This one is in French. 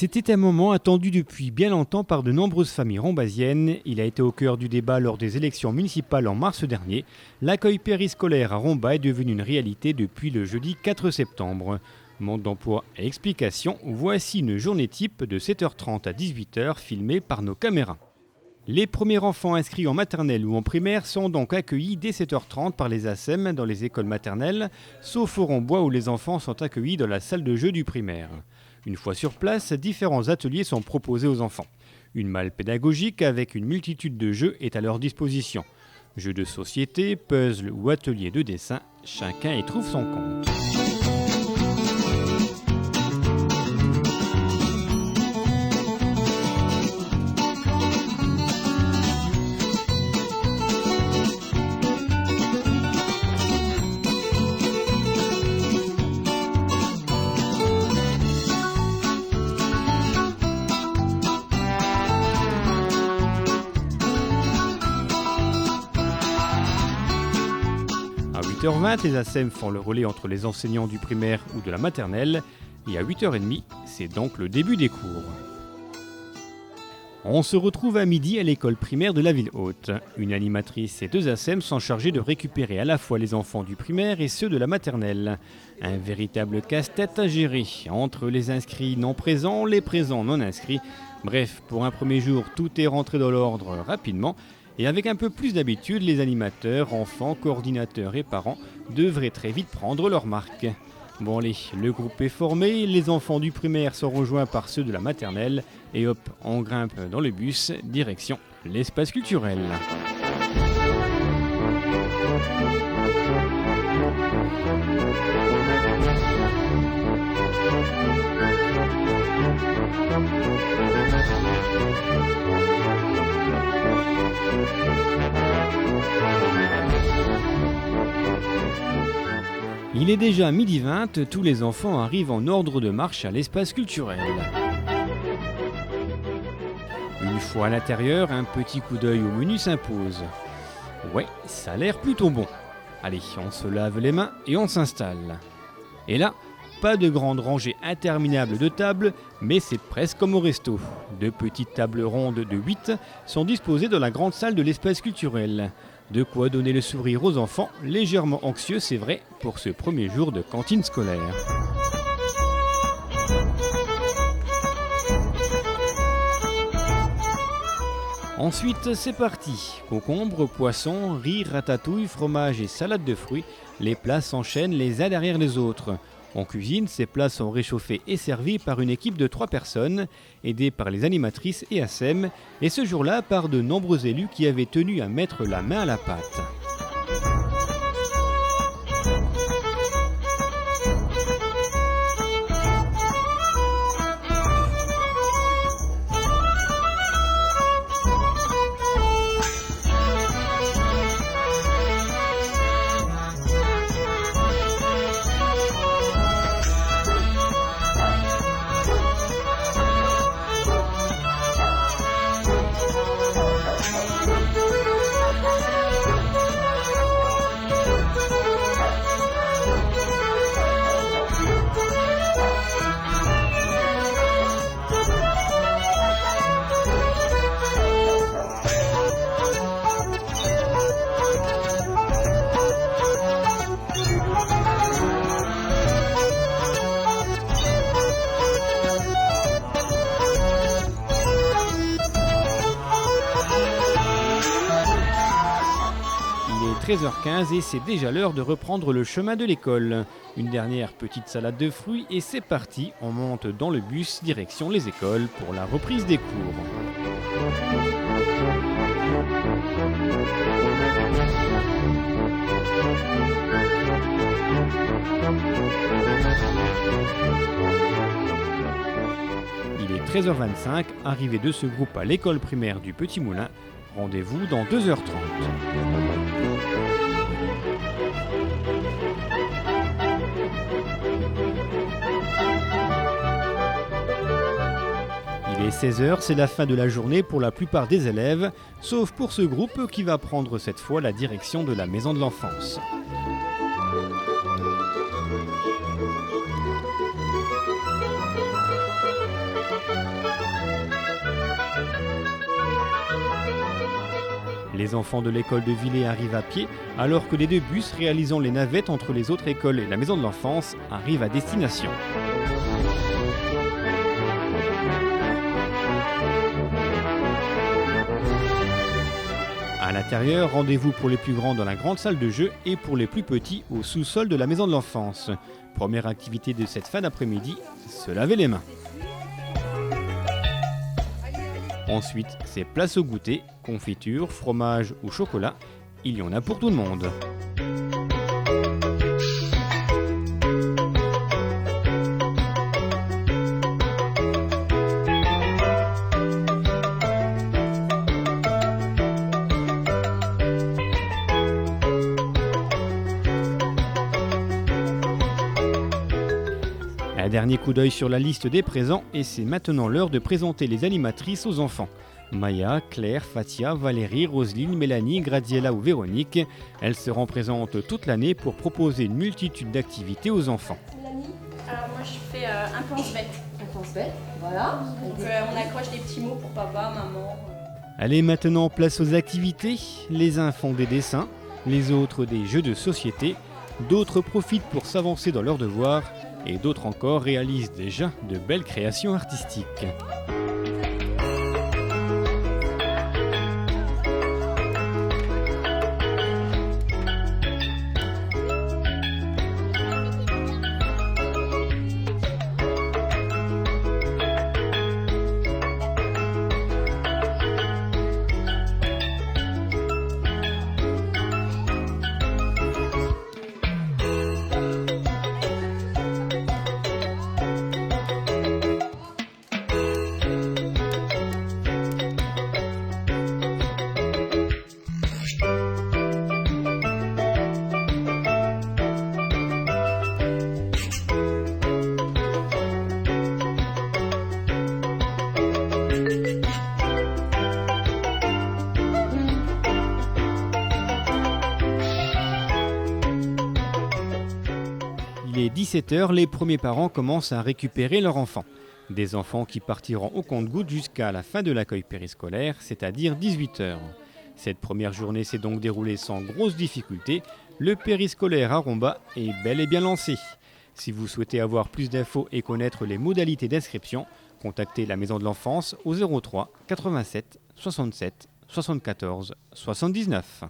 C'était un moment attendu depuis bien longtemps par de nombreuses familles rombasiennes. Il a été au cœur du débat lors des élections municipales en mars dernier. L'accueil périscolaire à Romba est devenu une réalité depuis le jeudi 4 septembre. Monde d'emploi et explications, voici une journée type de 7h30 à 18h filmée par nos caméras. Les premiers enfants inscrits en maternelle ou en primaire sont donc accueillis dès 7h30 par les ASEM dans les écoles maternelles, sauf au Rombois où les enfants sont accueillis dans la salle de jeu du primaire. Une fois sur place, différents ateliers sont proposés aux enfants. Une malle pédagogique avec une multitude de jeux est à leur disposition. Jeux de société, puzzles ou ateliers de dessin, chacun y trouve son compte. À 8h20, les ASEM font le relais entre les enseignants du primaire ou de la maternelle. Et à 8h30, c'est donc le début des cours. On se retrouve à midi à l'école primaire de la ville haute. Une animatrice et 2 ASEM sont chargés de récupérer à la fois les enfants du primaire et ceux de la maternelle. Un véritable casse-tête à gérer entre les inscrits non présents, les présents non inscrits. Bref, pour un premier jour, tout est rentré dans l'ordre rapidement. Et avec un peu plus d'habitude, les animateurs, enfants, coordinateurs et parents devraient très vite prendre leur marque. Bon allez, le groupe est formé, les enfants du primaire sont rejoints par ceux de la maternelle et hop, on grimpe dans le bus, direction l'espace culturel. Il est déjà 12h20, tous les enfants arrivent en ordre de marche à l'espace culturel. Une fois à l'intérieur, un petit coup d'œil au menu s'impose. Ouais, ça a l'air plutôt bon. Allez, on se lave les mains et on s'installe. Et là, pas de grande rangée interminable de tables, mais c'est presque comme au resto. 2 petites tables rondes de 8 sont disposées dans la grande salle de l'espace culturel. De quoi donner le sourire aux enfants, légèrement anxieux, c'est vrai, pour ce premier jour de cantine scolaire. Ensuite, c'est parti. Concombres, poissons, riz, ratatouille, fromage et salade de fruits, les plats s'enchaînent les uns derrière les autres. En cuisine, ces plats sont réchauffés et servis par une équipe de 3 personnes, aidées par les animatrices et ASEM, et ce jour-là par de nombreux élus qui avaient tenu à mettre la main à la pâte. Il est 13h15 et c'est déjà l'heure de reprendre le chemin de l'école. Une dernière petite salade de fruits et c'est parti, on monte dans le bus direction les écoles pour la reprise des cours. Il est 13h25, arrivée de ce groupe à l'école primaire du Petit Moulin. Rendez-vous dans 2h30. Il est 16h, c'est la fin de la journée pour la plupart des élèves, sauf pour ce groupe qui va prendre cette fois la direction de la maison de l'enfance. Les enfants de l'école de Villers arrivent à pied, alors que les 2 bus réalisant les navettes entre les autres écoles et la maison de l'enfance arrivent à destination. À l'intérieur, rendez-vous pour les plus grands dans la grande salle de jeu et pour les plus petits au sous-sol de la maison de l'enfance. Première activité de cette fin d'après-midi, se laver les mains. Ensuite, c'est place au goûter, confiture, fromage ou chocolat. Il y en a pour tout le monde. Un dernier coup d'œil sur la liste des présents et c'est maintenant l'heure de présenter les animatrices aux enfants. Maya, Claire, Fatia, Valérie, Roselyne, Mélanie, Graziella ou Véronique. Elles seront présentes toute l'année pour proposer une multitude d'activités aux enfants. Mélanie, alors moi je fais un pense-bête. Un pense-bête, voilà. Donc on accroche des petits mots pour papa, maman. Allez, maintenant place aux activités. Les uns font des dessins, les autres des jeux de société, d'autres profitent pour s'avancer dans leurs devoirs et d'autres encore réalisent déjà de belles créations artistiques. Il est 17h, les premiers parents commencent à récupérer leurs enfants. Des enfants qui partiront au compte-gouttes jusqu'à la fin de l'accueil périscolaire, c'est-à-dire 18h. Cette première journée s'est donc déroulée sans grosse difficulté. Le périscolaire à Romba est bel et bien lancé. Si vous souhaitez avoir plus d'infos et connaître les modalités d'inscription, contactez la maison de l'enfance au 03 87 67 74 79.